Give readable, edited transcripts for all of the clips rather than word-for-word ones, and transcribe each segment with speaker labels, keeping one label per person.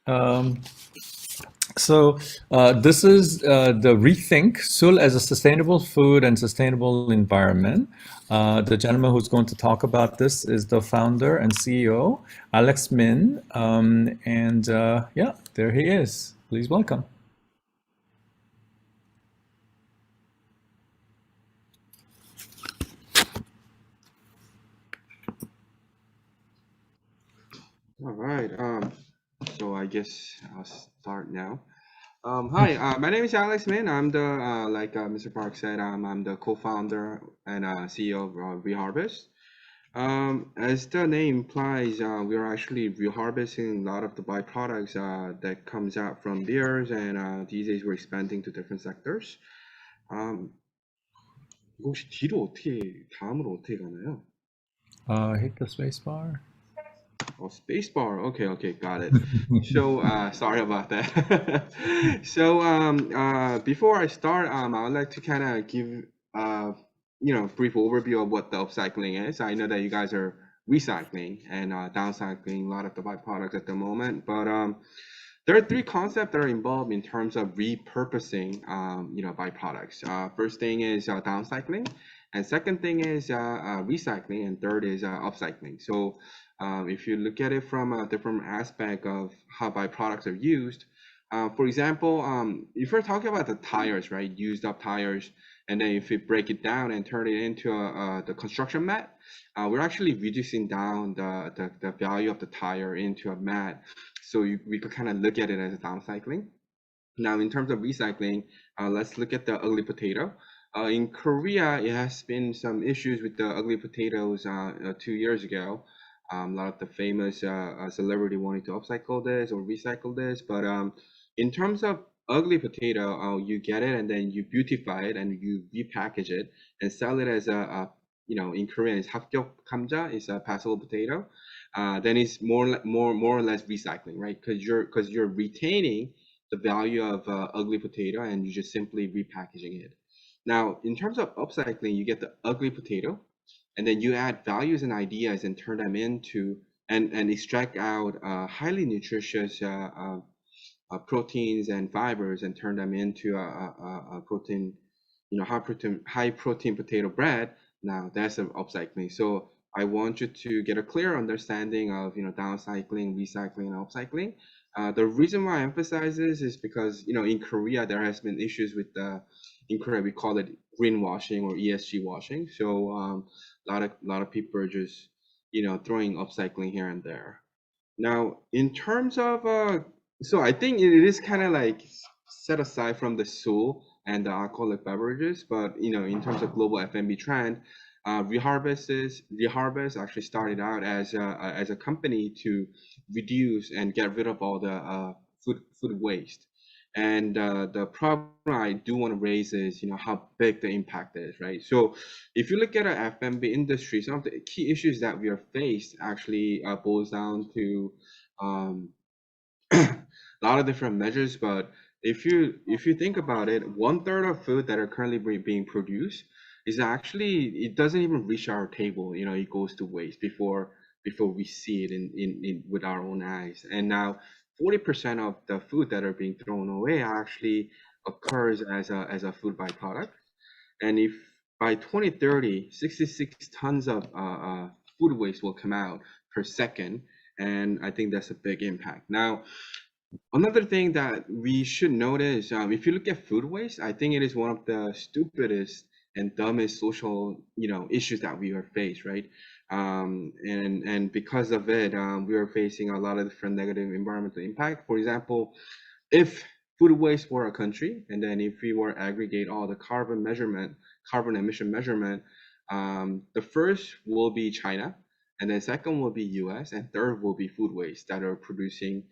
Speaker 1: Um, this is the Rethink Suul as a Sustainable Food and Sustainable Environment. The gentleman who's going to talk about this is the founder and CEO, Alex Min. Yeah, there he is. Please welcome.
Speaker 2: All right. So I guess I'll start now. Hi, my name is Alex Min. I'm the like Mr. Park said, I'm the co-founder and CEO of Reharvest. As the name implies, we are actually reharvesting a lot of the byproducts that comes out from beers, and these days we're expanding to different sectors. 이거 혹시 다음으로 어떻게 가나요?
Speaker 1: Hit the space bar.
Speaker 2: Oh, space bar. Okay, got it. So, sorry about that. So, before I start, I would like to kind of give, brief overview of what the upcycling is. I know that you guys are recycling and downcycling a lot of the byproducts at the moment, but there are three concepts that are involved in terms of repurposing, byproducts. First thing is downcycling, and second thing is recycling, and third is upcycling. So if you look at it from a different aspect of how byproducts are used, for example, if we're talking about the tires, right, used up tires, and then if we break it down and turn it into the construction mat, we're actually reducing down the value of the tire into a mat. So we could kind of look at it as a downcycling. Now, in terms of recycling, let's look at the ugly potato. In Korea, it has been some issues with the ugly potatoes 2 years ago. A lot of the famous celebrity wanted to upcycle this or recycle this, but in terms of ugly potato, you get it and then you beautify it and you repackage it and sell it as in Korean it's 합격 감자, is a passable potato. Then it's more or less recycling, right? Because you're retaining the value of ugly potato and you're just simply repackaging it. Now, in terms of upcycling, you get the ugly potato, and then you add values and ideas and turn them into and extract out highly nutritious proteins and fibers and turn them into a protein, high protein potato bread. Now that's an upcycling. So I want you to get a clear understanding of downcycling, recycling, and upcycling. The reason why I emphasize this is because in Korea there has been issues with in Korea we call it greenwashing or ESG washing. So a lot of people are just throwing upcycling here and there. Now in terms of so I think it is kind of like set aside from the Suul and the alcoholic beverages, but in terms of global F&B trend, Reharvest actually started out as a company to reduce and get rid of all the food waste. And the problem I do want to raise is how big the impact is, right? So if you look at our F&B industry, some of the key issues that we are faced actually boils down to a lot of different measures. But if you think about it, 1/3 of food that are currently being produced is actually, it doesn't even reach our table. It goes to waste before we see it in with our own eyes. And now 40% of the food that are being thrown away actually occurs as a food byproduct. And if by 2030 66 tons of food waste will come out per second, and I think that's a big impact. Now another thing that we should notice, if you look at food waste, I think it is one of the stupidest and dumbest social, issues that we are faced, right? And because of it, we are facing a lot of different negative environmental impact. For example, if food waste were a country, and then if we were aggregate all the carbon emission measurement, the first will be China, and then second will be US, and third will be food waste that are producing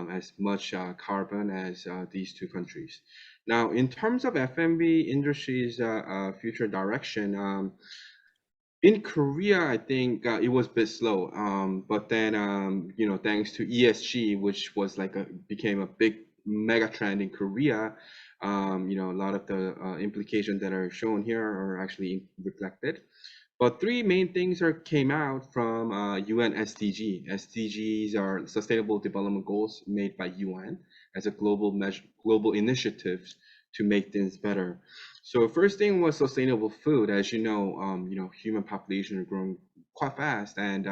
Speaker 2: as much carbon as these two countries. Now, in terms of F&B industry's future direction, in Korea, I think it was a bit slow, but then thanks to ESG, which was became a big mega trend in Korea, a lot of the implications that are shown here are actually reflected. But three main things came out from UN SDG. SDGs are Sustainable Development Goals made by UN as a global initiative to make things better. So first thing was sustainable food. As you know, human population are growing quite fast, and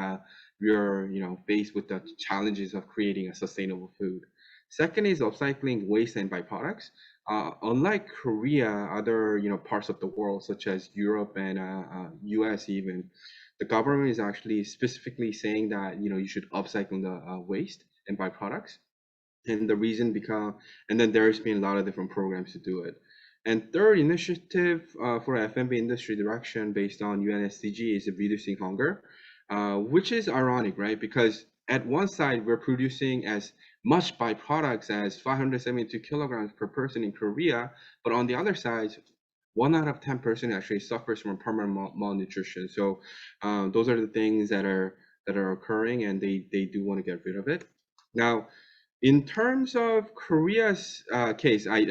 Speaker 2: we are faced with the challenges of creating a sustainable food. Second is upcycling waste and byproducts. Unlike Korea, other parts of the world such as Europe and US even, the government is actually specifically saying that you should upcycle the waste and byproducts, and the reason and then there's been a lot of different programs to do it. And third initiative for F&B industry direction based on UN SDG is reducing hunger, which is ironic, right? Because at one side we're producing as much byproducts as 572 kilograms per person in Korea, but on the other side, 1 out of 10 person actually suffers from permanent malnutrition. So those are the things that are occurring, and they do want to get rid of it. Now, in terms of Korea's case, I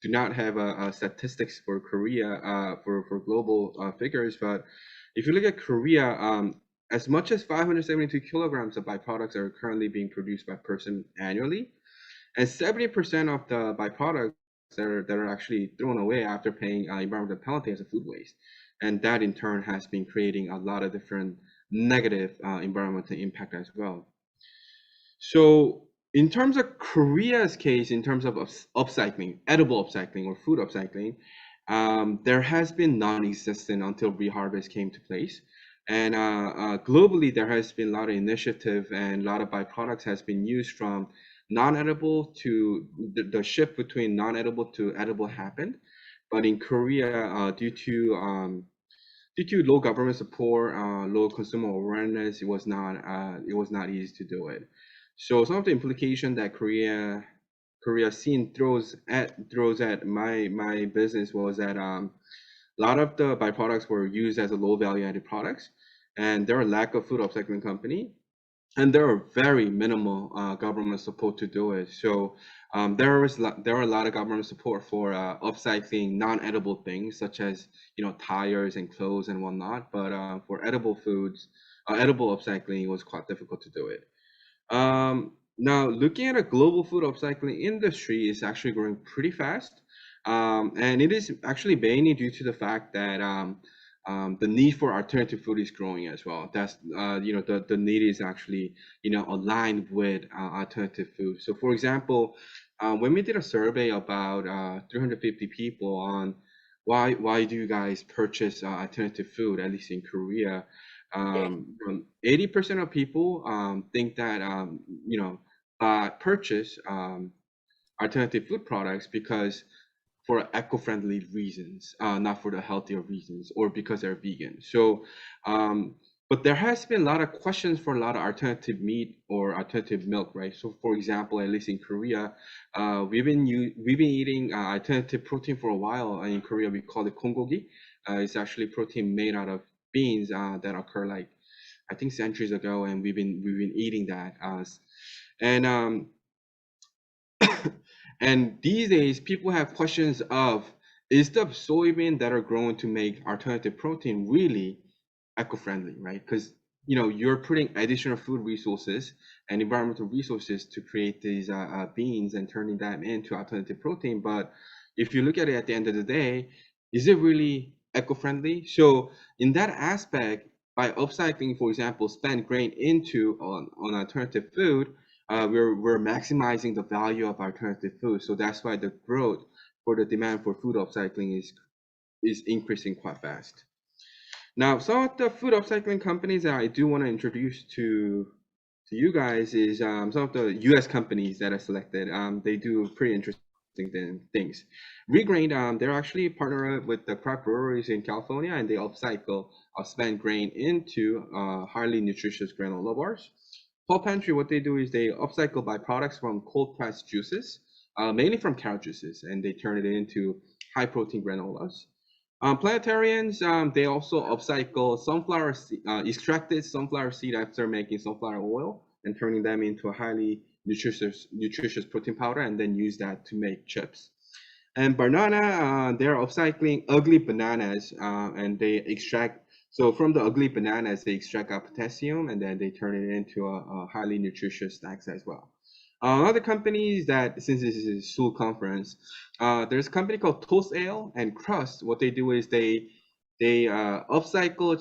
Speaker 2: do not have statistics for Korea for global figures, but if you look at Korea, as much as 572 kilograms of byproducts are currently being produced by person annually, and 70% of the byproducts that are actually thrown away after paying environmental penalty as a food waste, and that in turn has been creating a lot of different negative environmental impact as well. So in terms of Korea's case, in terms of upcycling, edible upcycling or food upcycling, there has been non-existent until reharvest came to place. And globally, there has been a lot of initiative, and a lot of byproducts has been used from non-edible to the shift between non-edible to edible happened. But in Korea, due to low government support, low consumer awareness, it was not easy to do it. So some of the implication that Korea scene throws at my business was that a lot of the byproducts were used as a low value added products, and there are lack of food upcycling company, and there are very minimal government support to do it. So there are a lot of government support for upcycling non-edible things such as tires and clothes and whatnot, but for edible foods, edible upcycling was quite difficult to do it. Now, looking at a global food upcycling industry is actually growing pretty fast, and it is actually mainly due to the fact that the need for alternative food is growing as well. That's the need is actually aligned with alternative food. So, for example, when we did a survey about 350 people on why do you guys purchase alternative food, at least in Korea, 80% of people think that purchase alternative food products because for eco-friendly reasons, not for the healthier reasons, or because they're vegan. So, but there has been a lot of questions for a lot of alternative meat or alternative milk, right? So, for example, at least in Korea, we've been eating alternative protein for a while. In Korea, we call it kongogi. It's actually protein made out of beans that occur like I think centuries ago, and we've been eating that. And and these days, people have questions of, is the soybean that are grown to make alternative protein really eco-friendly, right? Because you're putting additional food resources and environmental resources to create these beans and turning them into alternative protein. But if you look at it at the end of the day, is it really eco-friendly? So in that aspect, by upcycling, for example, spent grain into on alternative food, we're maximizing the value of alternative food. So that's why the growth for the demand for food upcycling is increasing quite fast. Now, some of the food upcycling companies that I do want to introduce to you guys is some of the U.S. companies that are selected. They do pretty interesting things. Regrain, they're actually partnered with the craft breweries in California, and they upcycle spent grain into highly nutritious granola bars. Paul Pantry, what they do is they upcycle byproducts from cold pressed juices, mainly from carrot juices, and they turn it into high protein granolas. Planetarians, they also upcycle extracted sunflower seed after making sunflower oil and turning them into a highly nutritious protein powder, and then use that to make chips. And banana, they're upcycling ugly bananas, and they extract So from the ugly bananas, they extract out potassium and then they turn it into a highly nutritious snacks as well. Other companies that, since this is a Suul conference, there's a company called Toast Ale and Crust. What they do is they upcycle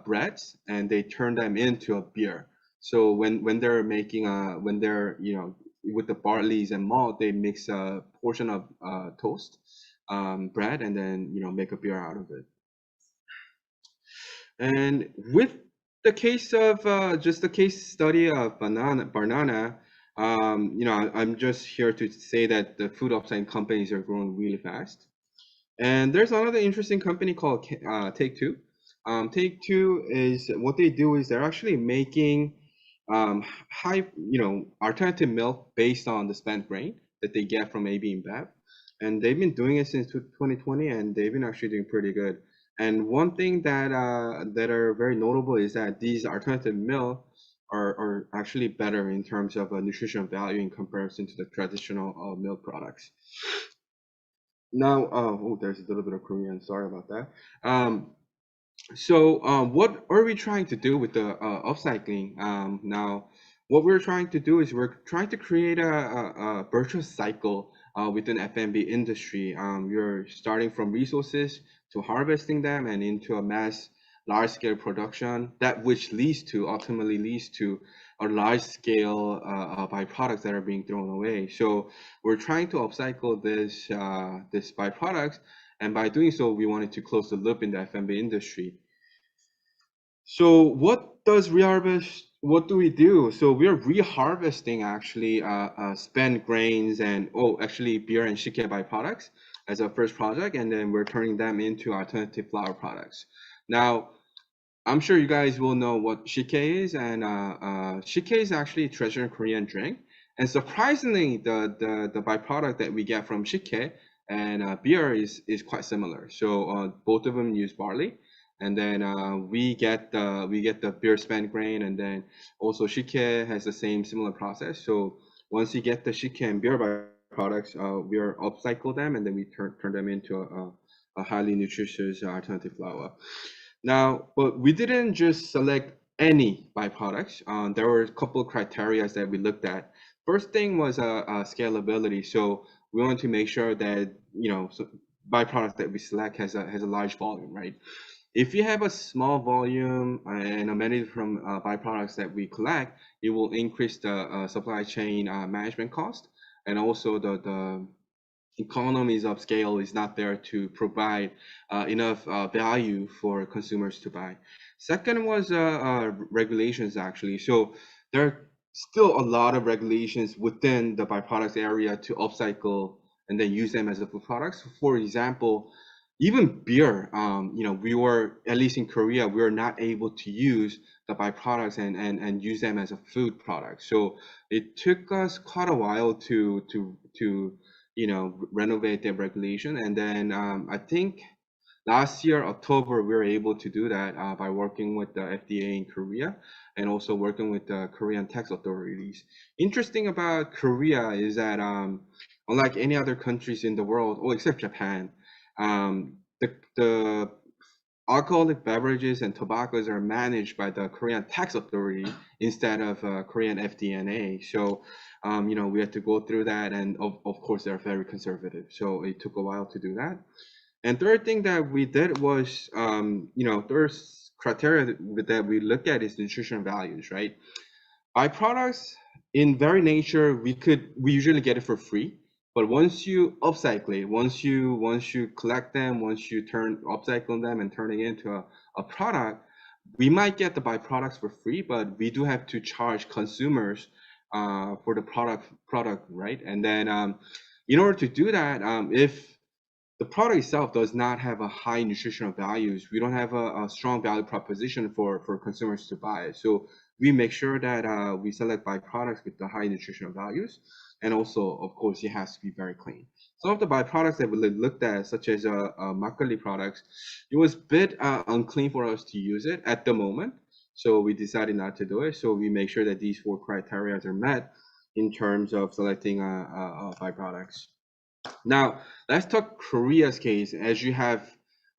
Speaker 2: breads and they turn them into a beer. So when they're making when they're with the barleys and malt, they mix a portion of toast bread and then make a beer out of it. And with the case of just the case study of banana, I'm just here to say that the food upcycling companies are growing really fast. And there's another interesting company called Take-Two. Take-Two is what they do is they're actually making alternative milk based on the spent grain that they get from AB InBev. And they've been doing it since 2020, and they've been actually doing pretty good. And one thing that are very notable is that these alternative milk are actually better in terms of nutritional value in comparison to the traditional milk products. Now, there's a little bit of Korean. Sorry about that. What are we trying to do with the upcycling? Now, what we're trying to do is we're trying to create a virtuous cycle within F&B industry. We're starting from resources to harvesting them and into a large-scale production, that which ultimately leads to a large-scale byproducts that are being thrown away. So we're trying to upcycle this byproducts, and by doing so, we wanted to close the loop in the F&B industry. So what do we do? So we're reharvesting actually spent grains and beer and shike byproducts as our first project, and then we're turning them into alternative flour products. Now, I'm sure you guys will know what shike is, and shike is actually a traditional Korean drink. And surprisingly, the byproduct that we get from shike and beer is quite similar. So both of them use barley, and then we get the beer spent grain, and then also shike has the similar process. So once you get the shike and beer byproducts, we upcycle them, and then we turn them into a highly nutritious alternative flour. Now, but we didn't just select any byproducts. There were a couple of criteria that we looked at. First thing was scalability. So we want to make sure that byproduct that we select has a large volume, right? If you have a small volume and many from byproducts that we collect, it will increase the supply chain management cost, and also the economies of scale is not there to provide enough value for consumers to buy. Second was regulations, actually. So there are still a lot of regulations within the byproducts area to upcycle and then use them as a food products. For example, even beer, we were, at least in Korea, we were not able to use the byproducts and use them as a food product. So it took us quite a while to renovate the regulation. And then I think last year, October, we were able to do that by working with the FDA in Korea and also working with the Korean tax authorities. Interesting about Korea is that unlike any other countries in the world, except Japan, the alcoholic beverages and tobaccos are managed by the Korean tax authority instead of Korean FDNA. So we had to go through that, and of course they're very conservative, so it took a while to do that. And third thing that we did was third criteria that we look at is nutritional values, right? Byproducts in very nature, we usually get it for free, but once you upcycle it, once you collect them, once you upcycle them and turn it into a product, we might get the byproducts for free, but we do have to charge consumers for the product, right? And then in order to do that, if the product itself does not have a high nutritional values, we don't have a strong value proposition for consumers to buy it. So we make sure that we select byproducts with the high nutritional values, and also, of course, it has to be very clean. Some of the byproducts that we looked at, such as makgeolli products, it was a bit unclean for us to use it at the moment, so we decided not to do it. So we make sure that these 4 criteria are met in terms of selecting byproducts. Now, let's talk Korea's case. As you have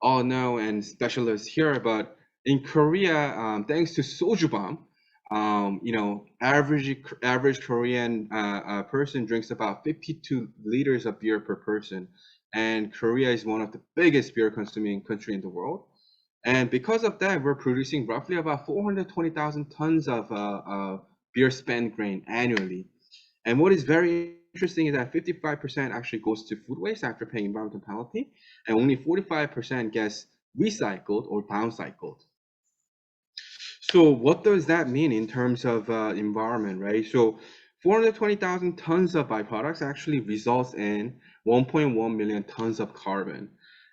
Speaker 2: all know, and specialists here, but in Korea, thanks to soju bomb, average Korean person drinks about 52 liters of beer per person, and Korea is one of the biggest beer consuming country in the world. And because of that, we're producing roughly about 420,000 tons of beer spent grain annually. And what is very interesting is that 55% actually goes to food waste after paying environmental penalty, and only 45% gets recycled or downcycled. So what does that mean in terms of environment, right? So 420,000 tons of byproducts actually results in 1.1 million tons of carbon,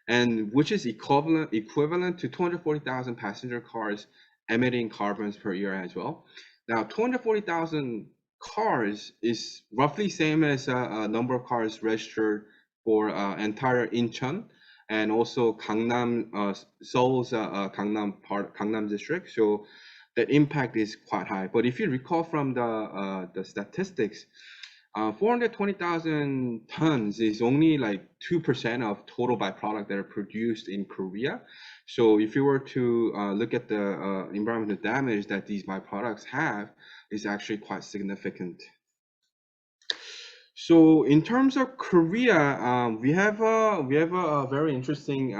Speaker 2: and which is equivalent to 240,000 passenger cars emitting carbons per year as well. Now, 240,000 cars is roughly same as a number of cars registered for entire Incheon and also Gangnam, Seoul's Gangnam district. So the impact is quite high. But if you recall from the statistics, 420,000 tons is only like 2% of total byproduct that are produced in Korea. So if you were to look at the environmental damage that these byproducts have, is actually quite significant. So in terms of Korea, we have a very interesting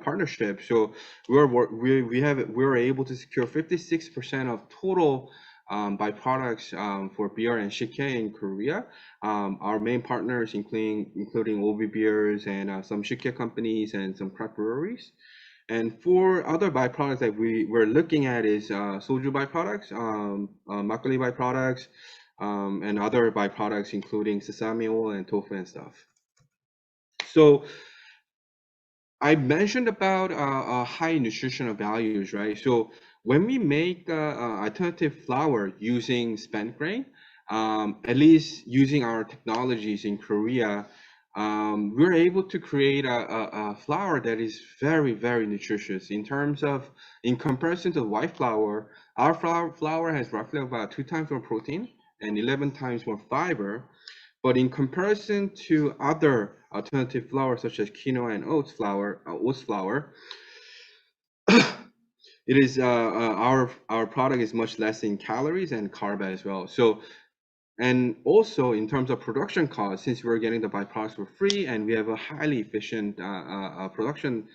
Speaker 2: partnership. So we're able to secure 56% of total byproducts for beer and shike in Korea. Our main partners including Obi Beers and some shike companies and some craft breweries. And for other byproducts that we're looking at is soju byproducts, makgeolli byproducts, and other byproducts including sesame oil and tofu and stuff. So I mentioned about high nutritional values, right? So when we make alternative flour using spent grain, at least using our technologies in Korea, we're able to create a flour that is very, very nutritious in comparison to white flour. Our flour has roughly about 2 times more protein and 11 times more fiber. But in comparison to other alternative flours such as quinoa and oats flour, it is our product is much less in calories and carb as well. So, and also in terms of production costs, since we're getting the byproducts for free and we have a highly efficient production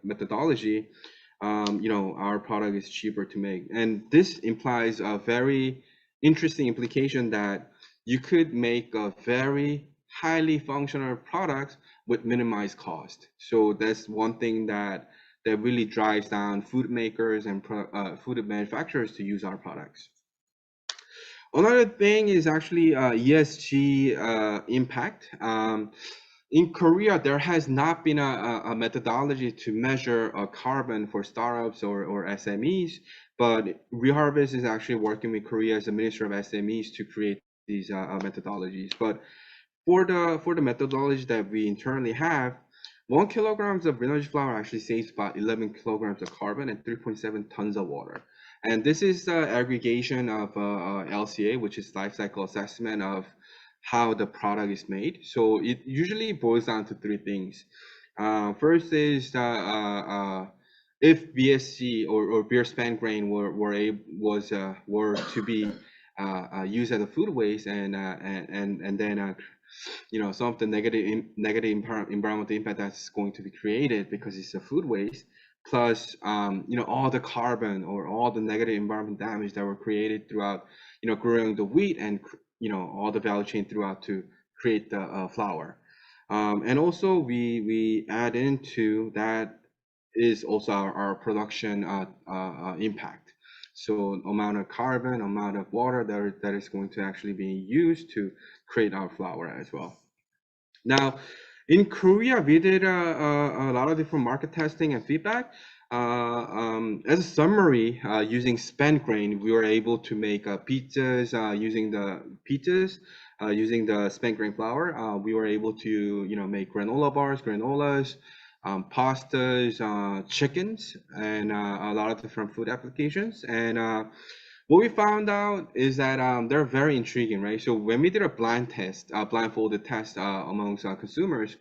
Speaker 2: methodology, our product is cheaper to make. And this implies a very interesting implication that you could make a very highly functional product with minimized cost. So that's one thing that really drives down food makers and food manufacturers to use our products. Another thing is actually ESG impact. In Korea, there has not been a methodology to measure carbon for startups or SMEs, but Reharvest is actually working with Korea's Ministry of SMEs to create these methodologies. But for the methodology that we internally have, 1 kilogram of Greenwich flour actually saves about 11 kilograms of carbon and 3.7 tons of water. And this is the aggregation of LCA, which is life cycle assessment of how the product is made. So it usually boils down to 3 things. First is if BSC or beer spent grain were to be used as a food waste, and then some of the negative environmental impact that's going to be created because it's a food waste, plus all the carbon or all the negative environmental damage that were created throughout growing the wheat and all the value chain throughout to create the flour. And also we add into that is also our production impact. So amount of carbon, amount of water that is going to actually be used to create our flour as well. Now, in Korea, we did a lot of different market testing and feedback. As a summary, using spent grain, we were able to make pizzas using the spent grain flour. We were able to make granola bars, granolas, pastas, chickens, and a lot of different food applications. And what we found out is that they're very intriguing, right? So when we did a blindfolded test amongst consumers,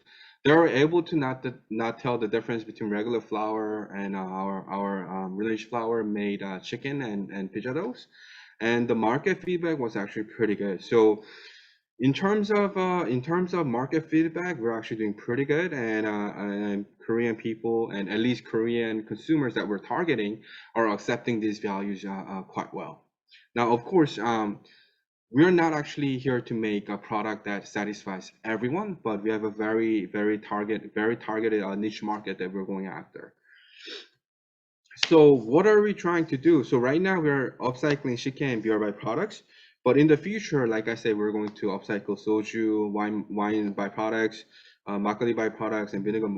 Speaker 2: they're able to not tell the difference between regular flour and our village flour made chicken and pizza doughs, and the market feedback was actually pretty good. So in terms of market feedback, we're actually doing pretty good, and Korean people and at least Korean consumers that we're targeting are accepting these values quite well. Now, of course, we're not actually here to make a product that satisfies everyone, but we have a very targeted niche market that we're going after. So what are we trying to do? So right now we're upcycling shike and beer byproducts, but in the future, like I said, we're going to upcycle soju, wine byproducts, makgeolli byproducts, and vinegar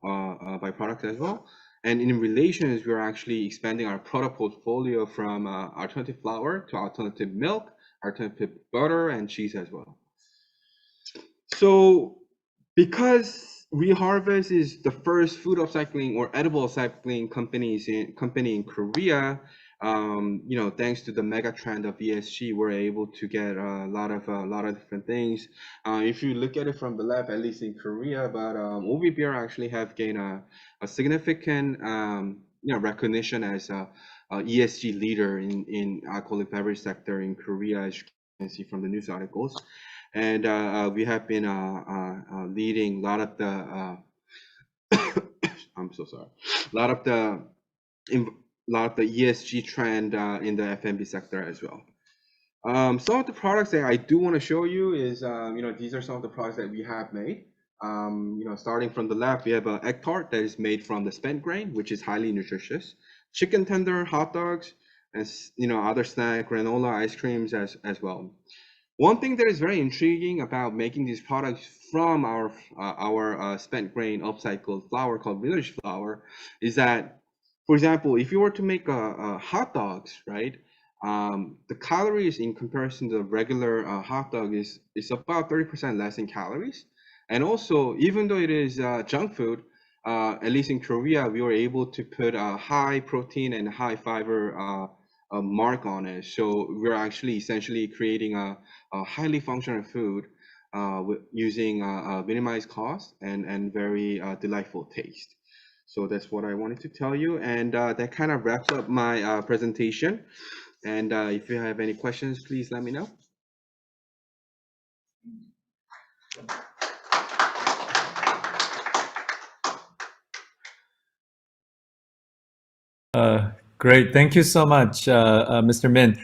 Speaker 2: byproducts as well. And in relations, we're actually expanding our product portfolio from alternative flour to alternative milk, alternative butter, and cheese as well. So because Reharvest is the first food upcycling or edible upcycling company in Korea, you know, thanks to the mega trend of ESG, we're able to get a lot of different things. If you look at it from the left, at least in Korea, but OB Beer actually have gained a significant you know, recognition as a ESG leader in alcoholic beverage sector in Korea, as you can see from the news articles. And we have been leading a lot of the I'm so sorry, a lot of the ESG trend in the F&B sector as well. Some of the products that I do want to show you is you know, these are some of the products that we have made. You know, starting from the left, we have an egg tart that is made from the spent grain, which is highly nutritious. Chicken tender, hot dogs, and you know, other snack, granola, ice creams as well. One thing that is very intriguing about making these products from our spent grain upcycled flour called village flour is that, for example, if you were to make a hot dogs, right, the calories in comparison to the regular hot dog is about 30% less in calories. And also, even though it is junk food, at least in Korea, we were able to put a high protein and high fiber mark on it. So we're actually essentially creating a highly functional food using minimized cost and very delightful taste. So that's what I wanted to tell you, and that kind of wraps up my presentation. And if you have any questions, please let me know.
Speaker 1: Great, thank you so much, Mr. Min.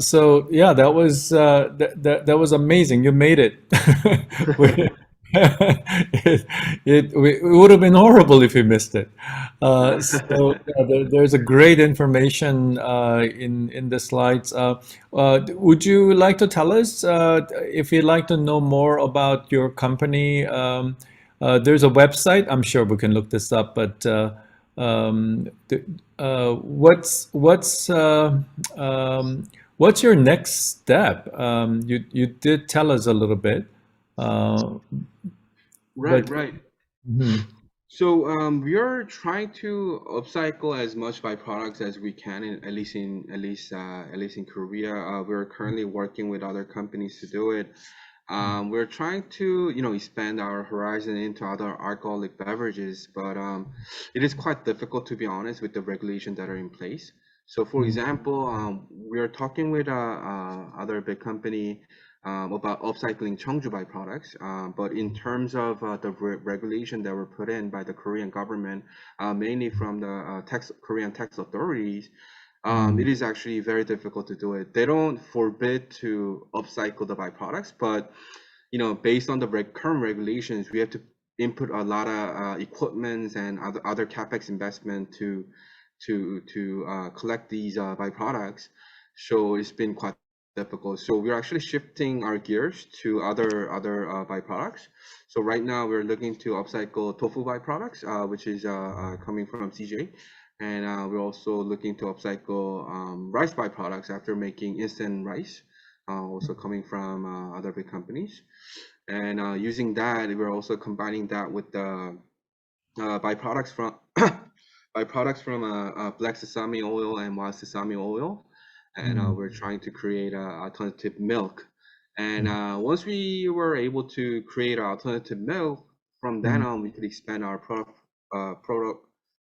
Speaker 1: So yeah, that was that was amazing. You made it. it would have been horrible if you missed it. So yeah, there's a great information in the slides. Would you like to tell us if you'd like to know more about your company? There's a website. I'm sure we can look this up, but what's your next step? You did tell us a little bit.
Speaker 2: Right,
Speaker 1: but-
Speaker 2: right.
Speaker 1: Mhm.
Speaker 2: So we are trying to upcycle as much byproducts as we can, at least in Korea. We're currently working with other companies to do it. We're trying to, you know, expand our horizon into other alcoholic beverages, but it is quite difficult, to be honest, with the regulations that are in place. So, for example, we are talking with other big company about upcycling Cheongju byproducts, but in terms of the regulation that were put in by the Korean government, mainly from the Korean tax authorities, it is actually very difficult to do it. They don't forbid to upcycle the byproducts, but you know, based on the current regulations, we have to input a lot of equipment and other capex investment to collect these byproducts. So it's been quite difficult. So we're actually shifting our gears to other byproducts. So right now we're looking to upcycle tofu byproducts, which is coming from CJ. And we're also looking to upcycle rice byproducts after making instant rice, also coming from other big companies. And using that, we're also combining that with the byproducts from black sesame oil and wild sesame oil. And we're trying to create alternative milk. And once we were able to create alternative milk from then on, we could expand our product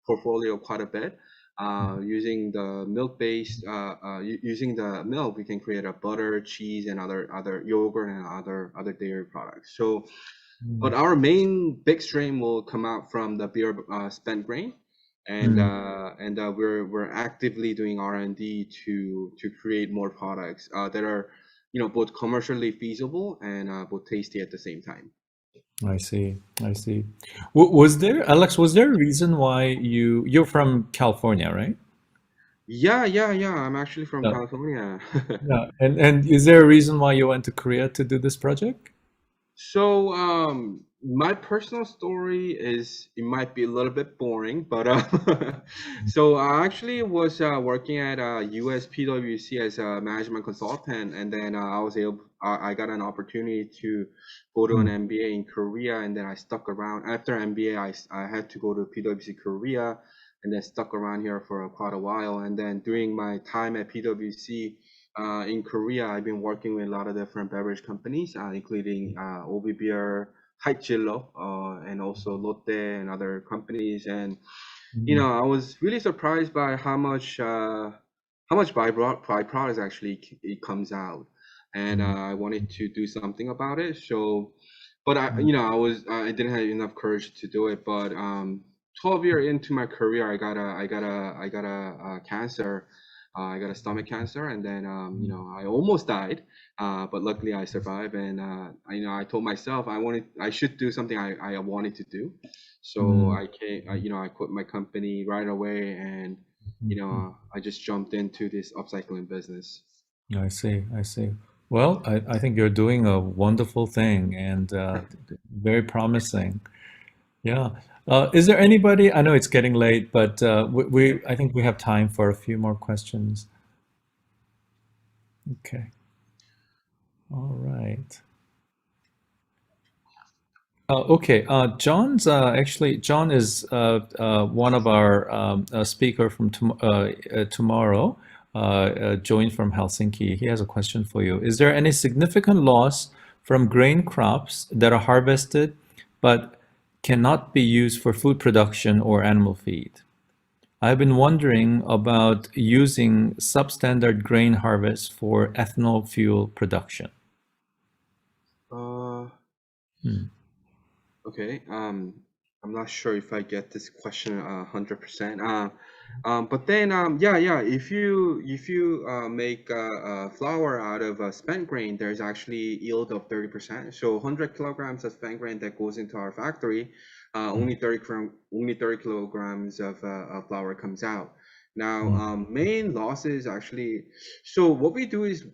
Speaker 2: portfolio quite a bit. Using the milk-based, using the milk, we can create a butter, cheese, and other yogurt and other dairy products. So, but our main big stream will come out from the beer spent grain, and we're actively doing R&D to create more products that are, both commercially feasible and both tasty at the same time.
Speaker 1: I see. I see. Was there, Alex, was there a reason why you're from California, right?
Speaker 2: Yeah. I'm actually from
Speaker 1: Yeah.
Speaker 2: California.
Speaker 1: Yeah. And is there a reason why you went to Korea to do this project?
Speaker 2: So, my personal story is, it might be a little bit boring, but so I actually was working at US PwC as a management consultant, and then I got an opportunity to go to an MBA in Korea, and then I stuck around. After MBA, I had to go to PwC Korea, and then stuck around here for quite a while. And then during my time at PwC, in Korea, I've been working with a lot of different beverage companies, including Obi Beer, Haicillo, and also Lotte and other companies. And I was really surprised by how much byproducts actually it comes out, and I wanted to do something about it. So, but I didn't have enough courage to do it. But 12 years into my career, I got a cancer. I got a stomach cancer, and then I almost died, but luckily I survived. And I told myself I should do something I wanted to do. So I quit my company right away, and I just jumped into this upcycling business.
Speaker 1: I see. I see. Well, I think you're doing a wonderful thing and very promising. Yeah. Is there anybody? I know it's getting late, but I think we have time for a few more questions. Okay. All right. Okay. John's actually John is one of our speaker from tomorrow. Joined from Helsinki. He has a question for you. Is there any significant loss from grain crops that are harvested but cannot be used for food production or animal feed? I've been wondering about using substandard grain harvest for ethanol fuel production.
Speaker 2: Okay. I'm not sure if I get this question 100%. But then yeah. If you make flour out of spent grain, there's actually yield of 30%. So 100 kilograms of spent grain that goes into our factory, only 30 kilograms of flour comes out. Now, main losses actually. So what we do is,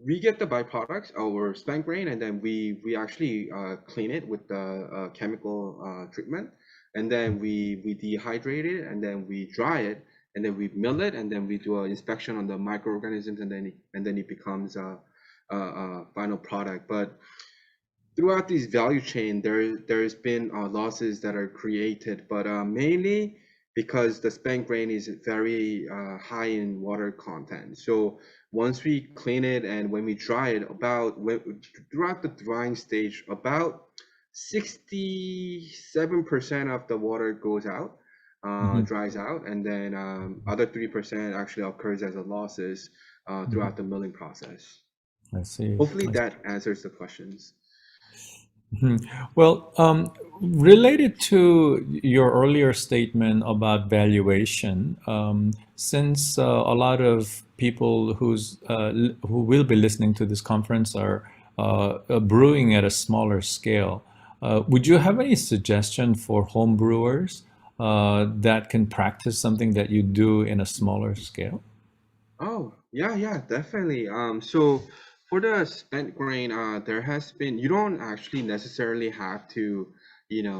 Speaker 2: we get the byproducts, our spent grain, and then we actually clean it with the chemical treatment, and then we dehydrate it, and then we dry it, and then we mill it, and then we do an inspection on the microorganisms, and then it becomes a final product. But throughout this value chain, there's been losses that are created, but mainly because the spent grain is very high in water content. So once we clean it and when we dry it, throughout the drying stage, about 67% of the water goes out, dries out, and then other 3% actually occurs as a losses throughout the milling process.
Speaker 1: I see.
Speaker 2: Hopefully that answers the questions.
Speaker 1: Well, related to your earlier statement about valuation, since a lot of people who will be listening to this conference are brewing at a smaller scale, would you have any suggestion for home brewers that can practice something that you do in a smaller scale?
Speaker 2: Oh, yeah, definitely. So for the spent grain, there has been, you don't actually necessarily have to,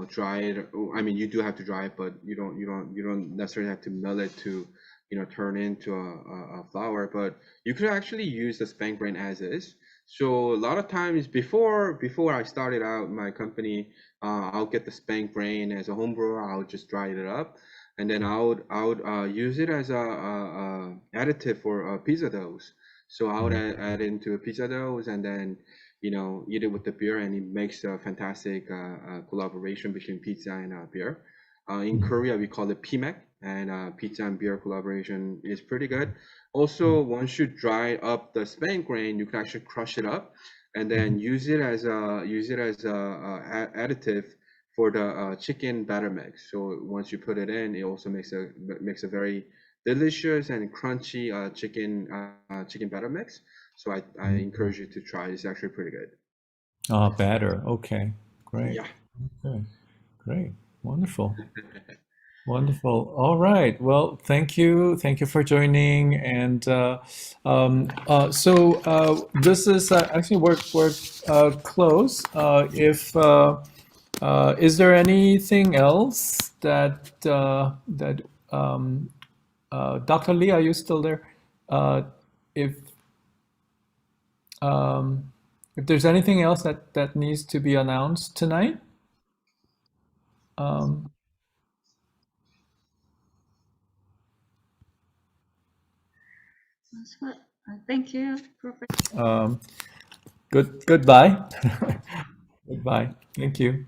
Speaker 2: dry it. I mean, you do have to dry it, but you don't necessarily have to mill it to, turn into a flour. But you could actually use the spent grain as is. So a lot of times before I started out my company, I'll get the spent grain as a home brewer. I'll just dry it up, and then I would use it as a additive for pizza doughs. So I would add into pizza doughs, and then eat it with the beer, and it makes a fantastic collaboration between pizza and beer. In Korea, we call it pimek, and pizza and beer collaboration is pretty good. Also, once you dry up the spent grain, you can actually crush it up and then use it as a additive for the chicken batter mix. So once you put it in, it also makes a very delicious and crunchy chicken batter mix. So I encourage you to try it. It's actually pretty good.
Speaker 1: Batter. Okay, great.
Speaker 2: Yeah.
Speaker 1: Okay, great, wonderful. Wonderful. All right. Well, thank you. Thank you for joining. And so this is actually we're close. If is there anything else that Dr. Lee, are you still there? If there's anything else that needs to be announced tonight.
Speaker 3: Thank you, Professor.
Speaker 1: Goodbye. Goodbye. Thank you.